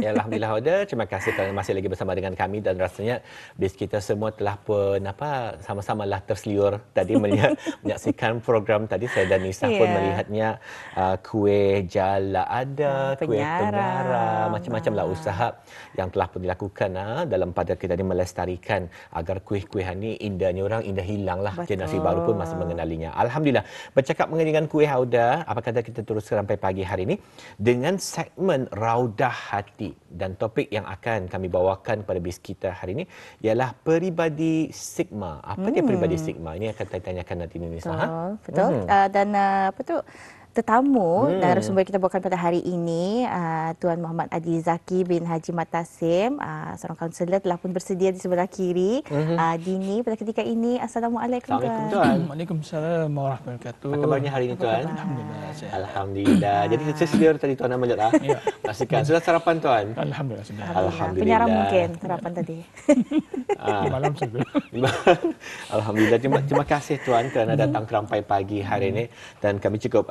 Ya, alhamdulillah Oda, terima kasih kerana masih lagi bersama dengan kami dan rasanya bis kita semua telah pun sama-samalah terseliur tadi menyaksikan program tadi. Saya dan Nisa pun Iya. melihatnya kuih jala ada, kuih pengarah, Pengarang. macam-macamlah usaha yang telah pun dilakukan dalam pada kita ni melestarikan agar kuih-kuihan ni indahnya orang indah hilanglah, generasi baru pun masih Betul. mengenalinya. Alhamdulillah. Bercakap mengenai dengan kuih Auda, apa kata kita terus sampai pagi hari ini dengan segmen Raudah Hati, dan topik yang akan kami bawakan pada bis kita hari ini ialah peribadi Sigma. Apa dia peribadi Sigma? Ini akan saya tanyakan nanti Nisa. Betul, betul. Dan apa tu, tetamu narasumber kita bawakan pada hari ini, Tuan Muhammad Adi Zaki bin Haji Matasim, seorang kaunselor telah pun bersedia di sebelah kiri. Dini pada ketika ini. Assalamualaikum Assalamualaikum Tuan. Tuan. Waalaikumsalam warahmatullahi wabarakatuh. Apa kabarnya hari ini Tuan? Alhamdulillah sehat. Alhamdulillah. Jadi saya sedia tadi Tuan Amal Ya. pastikan sudah sarapan Tuan? Alhamdulillah sudah. Alhamdulillah. Penyaram mungkin sarapan tadi. Malam sudah. Alhamdulillah. Terima kasih Tuan kerana datang ke Rampai Pagi hari ini, dan kami cukup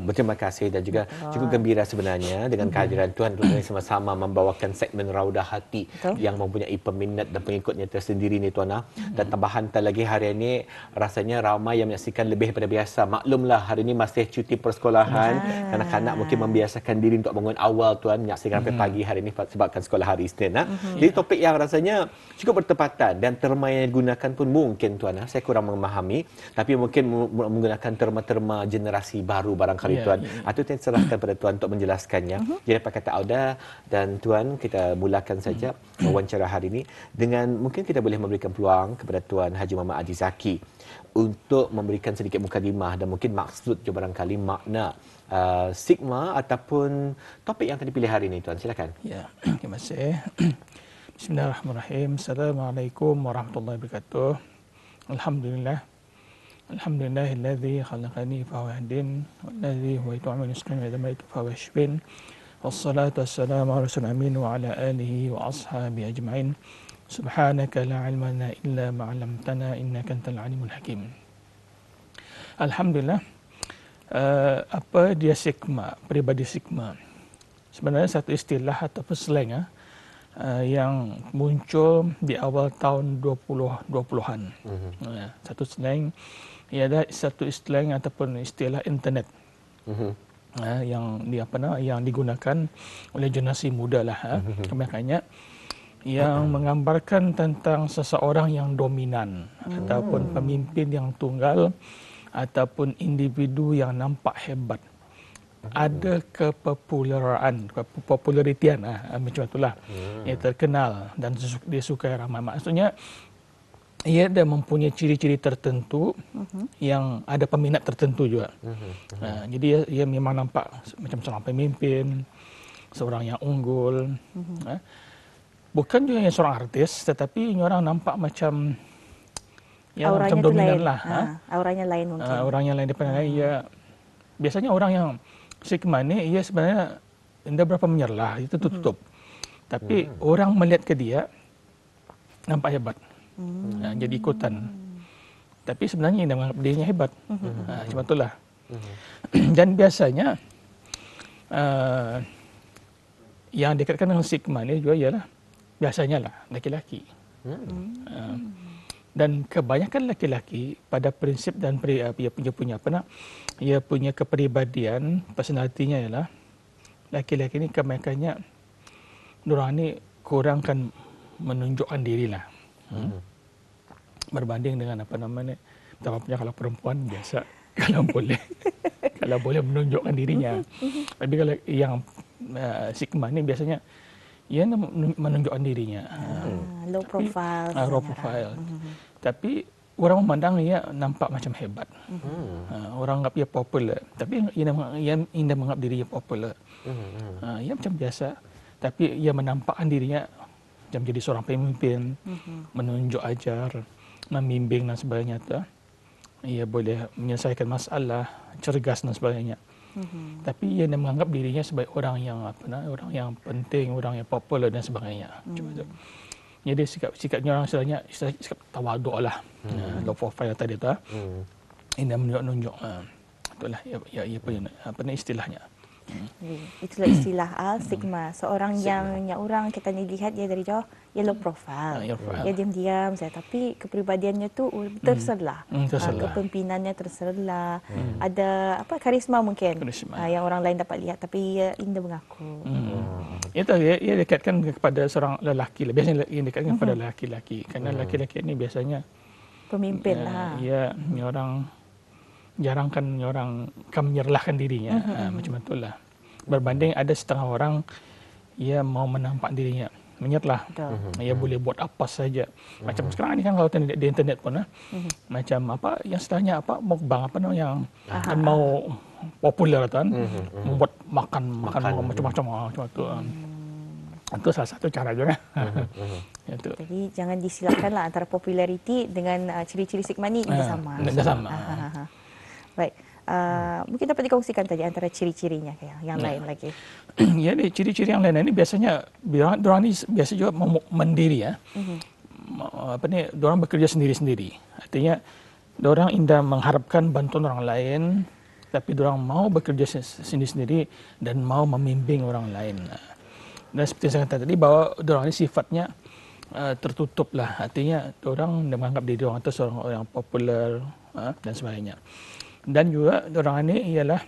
berterima kasih dan juga cukup gembira sebenarnya dengan kehadiran Tuan untuk kami sama-sama membawakan segmen Raudah Hati yang mempunyai peminat dan pengikutnya tersendiri ni Tuan. Dan tambahan lagi hari ini rasanya ramai yang menyaksikan lebih daripada biasa. Maklumlah hari ini masih cuti persekolahan, kanak-kanak mungkin membiasakan diri untuk bangun awal Tuan menyaksikan Rampai Pagi hari ini sebabkan sekolah hari Isnin. Jadi topik yang rasanya cukup bertepatan dan terma yang digunakan pun mungkin Tuan, saya kurang memahami, tapi mungkin menggunakan terma-terma generasi baru barangkali Tuan. Itu saya serahkan pada Tuan untuk menjelaskannya. Jadi apa kata Auda dan Tuan, kita mulakan saja wawancara hari ini dengan mungkin kita boleh memberikan peluang kepada Tuan Haji Muhammad Adi Zaki untuk memberikan sedikit mukadimah dan mungkin maksud je barangkali makna Sigma ataupun topik yang akan dipilih hari ini Tuan. Silakan. Ya, terima kasih. Bismillahirrahmanirrahim. Assalamualaikum warahmatullahi wabarakatuh. Alhamdulillah. Alhamdulillahilladzi khalaqani fahuwa yahdin walladzi huwa yut'imuni wa idza maritu fahuwa yashfin. Wassalatu wassalamu ala rasulil amin wa ala alihi wa ashabihi ajma'in. Subhanaka la ilma lana illa ma 'allamtana innaka antal alimul hakim. Alhamdulillah. Apa dia Sigma, peribadi Sigma? Sebenarnya satu istilah ataupun slang yang muncul di awal tahun 2020-an. Satu slang, ialah satu slang ataupun istilah internet. Yang digunakan oleh generasi muda lah. Kebanyakannya yang menggambarkan tentang seseorang yang dominan ataupun pemimpin yang tunggal ataupun individu yang nampak hebat, ada kepopularitian macam itulah, ia terkenal dan disukai ramai. Maksudnya ia dah mempunyai ciri-ciri tertentu yang ada peminat tertentu juga. Jadi ia memang nampak macam seorang pemimpin, seorang yang unggul. Bukan juga yang seorang artis, tetapi orang nampak macam yang Auranya macam dominan lain. lah. Auranya lain mungkin. Orangnya lain daripada ia. Biasanya orang yang Sigma ni ia sebenarnya tidak berapa menyerlah, itu tutup. Tapi orang melihat ke dia nampak hebat. Jadi ikutan. Tapi sebenarnya dia menganggap dirinya hebat. Cuma itulah. Dan biasanya yang dikatakan dengan Sigma ni juga ialah biasanya lah laki-laki. Dan kebanyakan laki-laki pada prinsip dan ia punya kepribadian, personalitinya ialah laki-laki ni kebanyakannya diorang ni kurang kan menunjukkan diri lah. Berbanding dengan kalau perempuan biasa kalau boleh menunjukkan dirinya. Tapi kalau yang Sigma ni biasanya ia menunjukkan dirinya. Low profile. Low profile. Tapi orang memandang ia nampak macam hebat. Orang anggap ia popular. Tapi ia indah menganggap dirinya popular. Ia macam biasa. Tapi ia menampakkan dirinya macam jadi seorang pemimpin, menunjuk ajar, membimbing dan sebagainya. Ia boleh menyelesaikan masalah, cergas dan sebagainya. Tapi ia menganggap dirinya sebagai orang yang orang yang penting, orang yang popular dan sebagainya. Jadi sikapnya orang istilahnya sikap tawaduk lah. Low profile tadi tu. Ini menunjuk-nunjuk. Itulah ia punya istilahnya. Itulah istilah stigma. Seorang yang orang kita ni lihat dia dari jauh, dia low profile. Dia diam-diam saja, tapi kepribadiannya tu terselah. Kepemimpinannya terselah. Ada apa karisma mungkin yang orang lain dapat lihat, tapi ia indah mengaku. Itu ia dekatkan kepada seorang lelaki. Biasanya ia dekatkan kepada lelaki-lelaki. Kerana lelaki-lelaki ini biasanya pemimpin lah. Ya, orang jarang kan orang akan menyerlahkan dirinya. Macam itulah. Berbanding ada setengah orang ia mau menampak dirinya menyerlah. Ia boleh buat apa saja. Macam sekarang ni kan kalau di internet pun macam apa yang setelahnya apa mukbang apa yang mau popular kan, membuat makan macam-macam macam itu. Itu salah satu cara juga. Itu. Jadi jangan disilakanlah antara populariti dengan ciri-ciri stigma ni sama. Sama. Baik. Mungkin dapat dikongsikan tadi antara ciri-cirinya yang lain lagi. Ya, ciri-ciri yang lain ini biasanya diorang ni biasa juga mandiri ya. Apa ni, diorang bekerja sendiri-sendiri. Artinya diorang indah mengharapkan bantuan orang lain, tapi diorang mau bekerja sendiri-sendiri dan mau membimbing orang lain. Dan seperti saya katakan tadi bahwa diorang ini sifatnya tertutup lah. Artinya diorang menganggap diri diorang itu seorang yang popular dan sebagainya. Dan juga orang ini ialah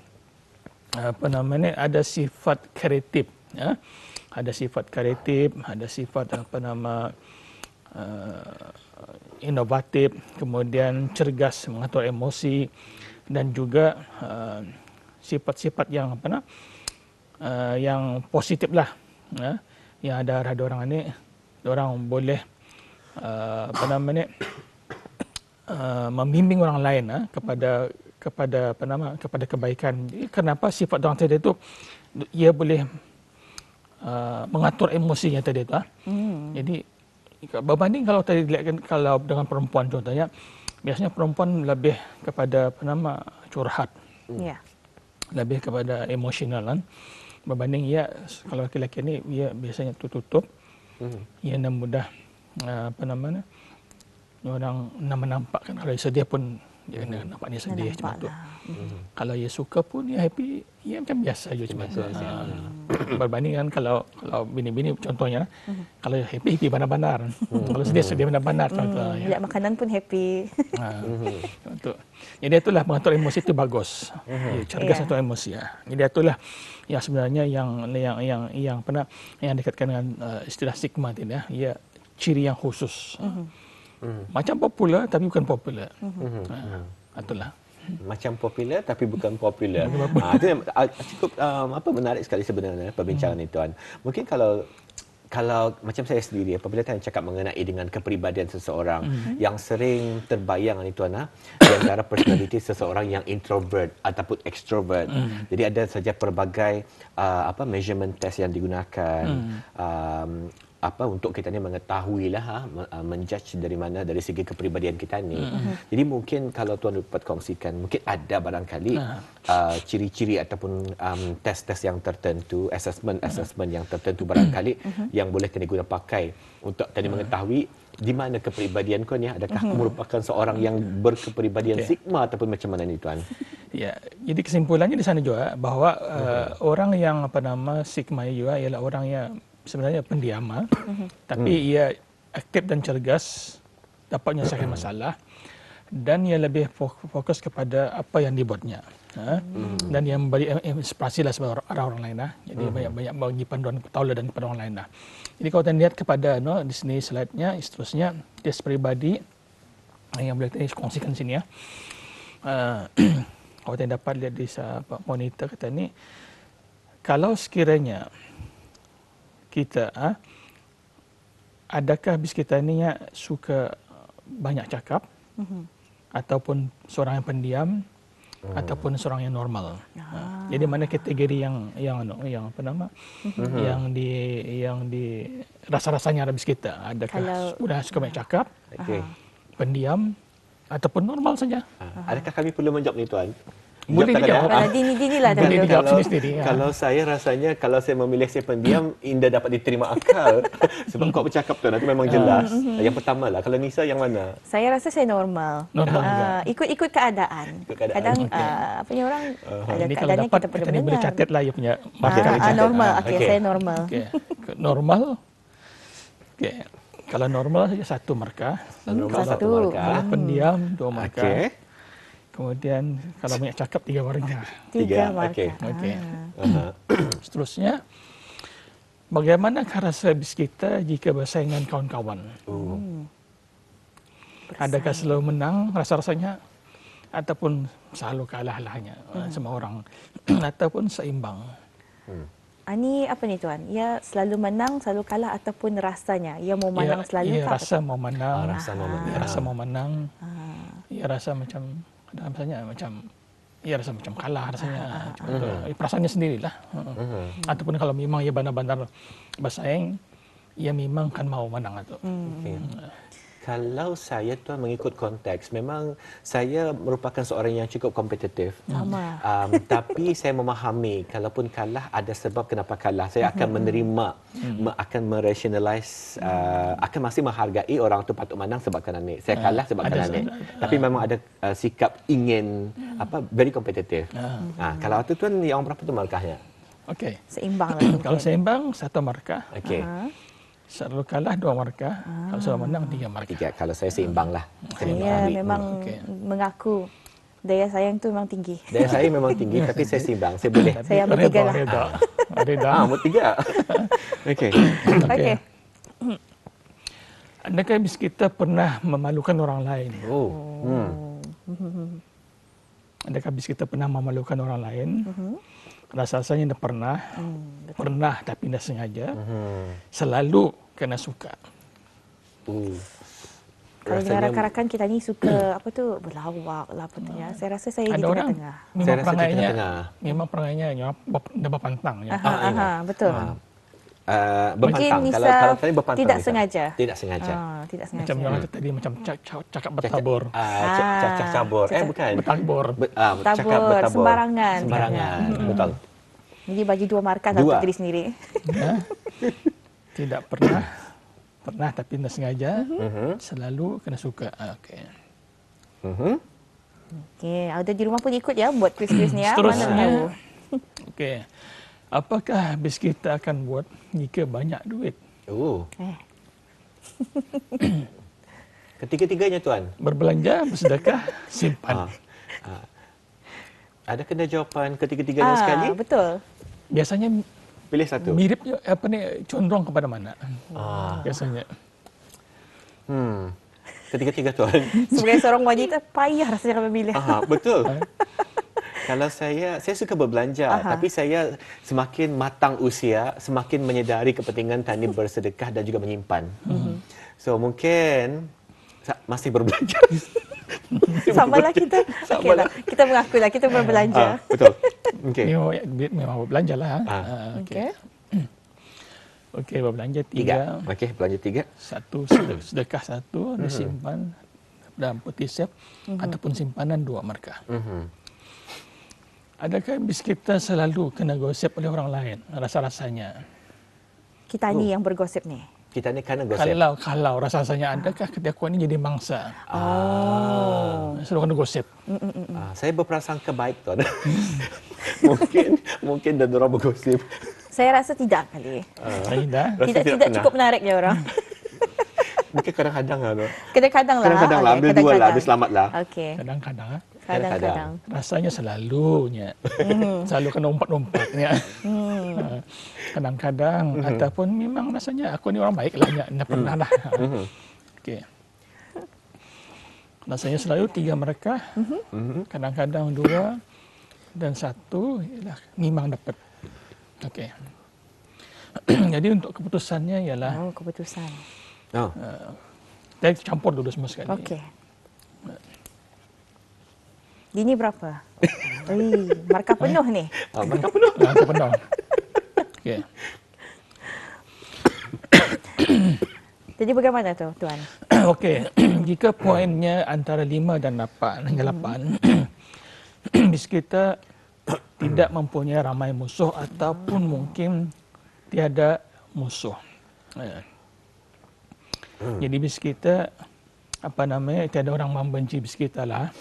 ada sifat kreatif, ya. Ada sifat kreatif, ada sifat inovatif, kemudian cergas mengatur emosi, dan juga sifat-sifat yang yang positif lah, ya. Yang ada orang ini, orang boleh membimbing orang lain kepada kebaikan. Kenapa sifat orang tadi itu ia boleh mengatur emosinya tadi itu. Jadi berbanding kalau tadi dilihatkan kalau dengan perempuan contohnya, biasanya perempuan lebih kepada curhat. Lebih kepada emosional kan. Berbanding kalau lelaki ini ia biasanya tutup. Ia mudah orang menampakkan kalau sedih pun dia nampak dia sedih macam tu. Kalau dia suka pun dia happy, dia macam biasa je macam tu. Berbanding kan kalau bini-bini contohnya, kalau happy benar-benar. Kalau sedih benar-benar contoh. Lihat makanan pun happy. Untuk. Jadi itulah mengatur emosi itu bagus. Cergas mengatur emosi ya. Jadi itulah yang sebenarnya yang dikatakan dengan istilah stigma tadi ya. Ia ciri yang khusus. Macam popular tapi bukan popular. Itulah. Macam popular tapi bukan popular. Itu yang cukup menarik sekali sebenarnya perbincangan ini, Tuan. Mungkin kalau macam saya sendiri apabila saya cakap mengenai dengan kepribadian seseorang yang sering terbayang ni, Tuan, di antara personality seseorang yang introvert ataupun extrovert. Jadi ada saja pelbagai measurement test yang digunakan untuk kita ni mengetahuilah menjudge dari segi kepribadian kita ni. Jadi mungkin kalau Tuan dapat kongsikan, mungkin ada barangkali ciri-ciri ataupun tes-tes yang tertentu, assessment yang tertentu barangkali yang boleh kita guna pakai untuk tadi mengetahui di mana kepribadian kau ni, adakah merupakan seorang yang berkepribadian sigma ataupun macam mana ni, Tuan? Ya, jadi kesimpulannya di sana juga bahawa orang yang sigma juga ialah orang yang sebenarnya pendiam, tapi ia aktif dan cergas, dapat menyelesaikan masalah, dan ia lebih fokus kepada apa yang dibuatnya, dan yang memberi inspirasi lah kepada orang lain. Jadi banyak bagi panduan tauladan kepada orang lain. Jadi kalau kita lihat kepada di sini slide-nya, seterusnya test pribadi yang boleh kita kongsikan di sini ya. Kalau kita dapat lihat di monitor kita ni, kalau sekiranya kita adakah bis kita ni suka banyak cakap ataupun seorang yang pendiam ataupun seorang yang normal. Jadi mana kategori yang di rasa-rasanya ada bis kita, adakah sudah suka banyak cakap, pendiam ataupun normal saja. Adakah kami perlu menjawab ni, Tuan? Boleh tak ada. dijawab. Kalau Dini lah Boleh dahulu. dijawab sendiri-sendiri. Kalau saya rasanya, kalau saya memilih saya pendiam, Indah dapat diterima akal. Sebab kau bercakap tu, nanti memang jelas. Yang pertama lah, kalau Nisa yang mana? Saya rasa saya normal. Normal juga. Ikut keadaan. Ikut keadaan. Kadang Okey. apa ni orang ada Ini kalau keadaannya dapat, kita perlu kita ni boleh mendengar. catat lah you punya Okey, markah. boleh catat. Normal. Ah, Okey, okey. saya normal. Okey. Normal. Okey. Kalau normal saja 1 markah. Normal Satu. satu markah. Kalau pendiam 2 markah. Okey. Kemudian kalau banyak cakap 3 markah. 3 okey. markah. Okey. Aha. Seterusnya, bagaimanakah rasa habis kita jika bersaing dengan kawan-kawan? Adakah selalu menang rasa-rasanya ataupun selalu kalah lah hanya sama orang ataupun seimbang? Ni apa ni tuan? Ia selalu menang, selalu kalah ataupun rasanya? Ia mau menang selalu ia kah? rasa mau menang. Rasa mau menang. Ia rasa mau menang. Ia rasa macam ada rasanya macam ia rasa macam kalah rasanya. Perasaannya sendirilah. Ataupun kalau memang ia benar-benar bersaing, ia memang kan mau menang itu. Okey. Kalau saya tuan mengikut konteks, memang saya merupakan seorang yang cukup kompetitif. Sama. Tapi saya memahami, kalaupun kalah ada sebab kenapa kalah. Saya akan menerima, akan merationalize, akan masih menghargai orang tu patut menang sebab kerana ni. Saya kalah sebab kerana ni. Tapi memang ada sikap ingin very kompetitif. Kalau itu tuan yang berapa tu markahnya? Okey. Seimbang lah tu. Kalau seimbang 1 markah, Okey. selalu kalah 2 markah, kalau selalu menang 3 markah. 3. Kalau saya seimbang lah. Saya Saya memahami. memang Okey. mengaku daya sayang tu memang tinggi. Daya saya memang tinggi, tapi saya seimbang. Saya boleh. Saya ambil 3 lah. Reda. Mau 3. Okey. Okey. Adakah bis kita pernah memalukan orang lain? Oh. Adakah bis kita pernah memalukan orang lain? Rasa-rasanya dah pernah. Pernah tapi dah sengaja. Selalu kena suka. Kalau dengan rakan-rakan kita ni suka apa tu berlawak lah apa tu ya. Saya rasa saya di Ada orang tengah-tengah. Saya memang rasa di perangainya, tengah-tengah. memang perangainya dah berpantang. Ya. Betul. Mungkin Berpantang. Nisa Kalau tadi berpantang. tidak Nisa. sengaja. Tidak sengaja. Tidak sengaja. Macam orang tadi macam cakap bertabur. Cakap cabur. Bukan. Bertabur. Cakap Tabur, bertabur. sembarangan. Sembarangan. Betul. Jadi bagi 2 markah lah 2. untuk diri sendiri. Ya. Tidak pernah. Pernah tapi tidak sengaja. Selalu kena suka. Okey. Okey, ada di rumah pun ikut ya buat kuis-kuis ni ya. Seterusnya. Mana tahu. Okey. Apakah habis kita akan buat jika banyak duit? Ketiga-tiganya tuan. Berbelanja, bersedekah, simpan. Ada kena jawapan ketiga-tiganya sekali? Betul. Biasanya Pilih satu. miripnya condong kepada mana? Biasanya. Ketiga-tiga tuan. Sebagai seorang wanita payah rasanya memilih. Betul. Kalau saya suka berbelanja, tapi saya semakin matang usia, semakin menyedari kepentingan tani bersedekah dan juga menyimpan. So mungkin masih berbelanja. Samalah kita. Okeylah, kita mengakulah kita berbelanja. Betul. Okey. Memang berbelanja lah. Okey. Okey, berbelanja 3. 3. Okey, belanja 3. 1 sedekah 1, disimpan dalam peti sep ataupun simpanan 2 markah. Adakah bis kita selalu kena gosip oleh orang lain? Rasa-rasanya. Kita ni yang bergosip ni. Kita ni kerana gosip. Kalau rasa-rasanya adakah ketiakuan ini jadi mangsa? Selalu kena gosip. Saya berprasangka baik tuan. mungkin dan orang bergosip. Saya rasa tidak kali. Tidak. Rasa Tidak pernah. cukup menarik ya orang. Mungkin kadang-kadang lah. Kadang-kadang lah. Kadang-kadang lah. Ambil 2 lah. Ambil selamat lah. Okey. Kadang-kadang. Kadang-kadang. Rasanya selalunya. Selalu kena umpat-umpatnya. Kadang-kadang. Ataupun memang rasanya aku ni orang baik lah. Tidak pernah lah. Okey. Rasanya selalu 3 mereka. Kadang-kadang 2. Dan 1 ialah memang dapat. Okey. Jadi untuk keputusannya ialah Keputusan. saya campur dulu semua sekali. Okey. Dini berapa? Markah penuh ni. Mereka penuh. Markah penuh. Okey. Jadi bagaimana tu tuan? Okey. Jika poinnya antara 5 dan 8 hingga 8, bis kita tidak mempunyai ramai musuh ataupun mungkin tiada musuh. Jadi bis kita tiada orang membenci bis kita lah.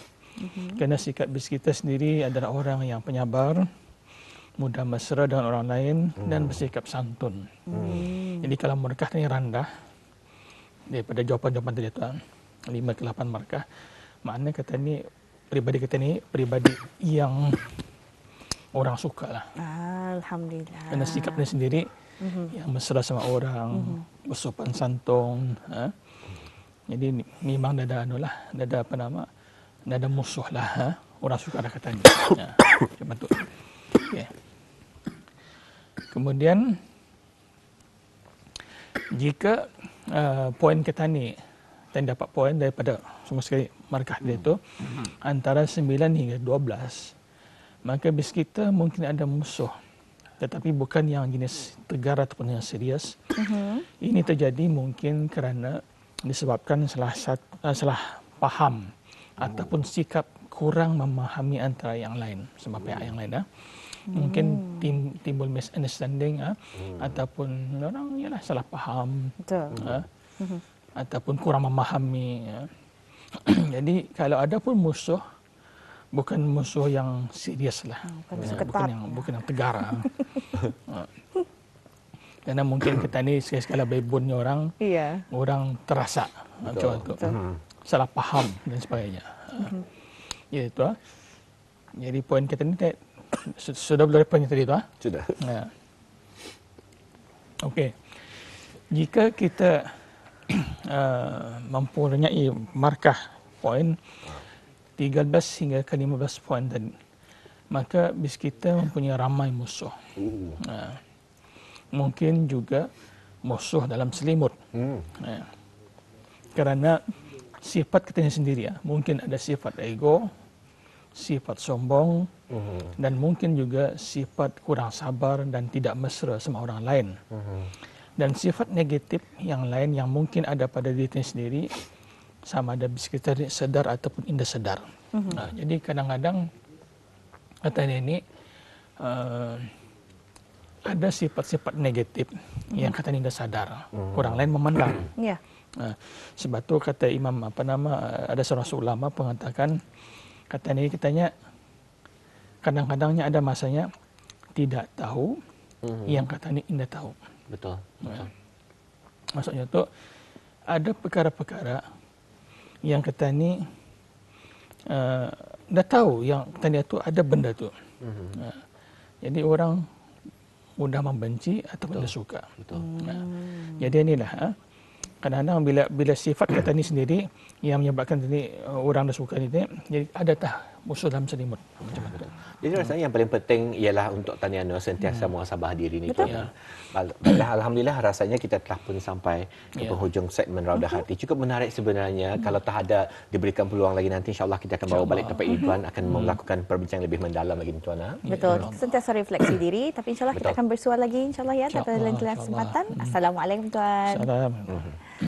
Kerana sikap bis kita sendiri adalah orang yang penyabar, mudah mesra dengan orang lain dan bersikap santun. Jadi kalau markah ini rendah daripada jawapan-jawapan tadi tuan 5 ke 8 markah, maknanya kata ni pribadi kita ni pribadi yang orang suka lah. Alhamdulillah. Kerana sikapnya sendiri yang mesra sama orang, bersopan santun. Jadi memang dah ada musuh lah. Orang suka ada katanya. Macam tu. Okay. Kemudian jika poin kita ni dapat poin daripada semua sekali markah dia tu antara 9 hingga 12, maka bis kita mungkin ada musuh, tetapi bukan yang jenis tegar ataupun yang serius. Ini terjadi mungkin kerana disebabkan salah faham ataupun sikap kurang memahami antara yang lain sama pihak yang lain. Mungkin timbul misunderstanding ataupun orang salah faham. Betul. Ataupun kurang memahami. Jadi kalau ada pun musuh, bukan musuh yang serius lah. Bukan yang tegar. Karena mungkin kita ni sekali-sekala bebunnya orang, orang terasa macam tu, salah faham dan sebagainya. Ya itu. Jadi poin kita ni sudah boleh poin tadi tu. Sudah. Okey. Jika kita mempunyai markah poin 13 hingga ke 15 poin tadi, maka bis kita mempunyai ramai musuh. Mungkin juga musuh dalam selimut. Kerana sifat kita sendiri, mungkin ada sifat ego, sifat sombong, dan mungkin juga sifat kurang sabar dan tidak mesra sama orang lain. Dan sifat negatif yang lain yang mungkin ada pada diri sendiri, sama ada kita sedar ataupun tidak sedar. Jadi kadang-kadang katanya ini ada sifat-sifat negatif yang katanya tidak sadar, orang lain memandang. Sebab tu kata Imam ada seorang ulama mengatakan katanya kadang-kadangnya ada masanya tidak tahu yang katanya tidak tahu. Betul. Maksudnya tu ada perkara-perkara yang kita ni dah tahu yang katanya tu ada benda tu. Jadi orang mudah membenci atau tidak suka. Jadi inilah kadang-kadang bila sifat kata ni sendiri yang menyebabkan tadi orang dah suka ni, jadi ada musuh dalam selimut macam tu. Jadi rasanya yang paling penting ialah untuk Taniana sentiasa muhasabah diri ni. Alhamdulillah rasanya kita telah pun sampai ke penghujung segmen Raudah Hati. Cukup menarik sebenarnya. Kalau tak ada diberikan peluang lagi nanti, insya-Allah kita akan bawa balik tempat Tuan akan melakukan perbincangan lebih mendalam lagi ni Tuan. Betul. Kita sentiasa refleksi diri, tapi insya-Allah kita akan bersua lagi insya-Allah ya pada lain kesempatan. Assalamualaikum Tuan. Assalamualaikum.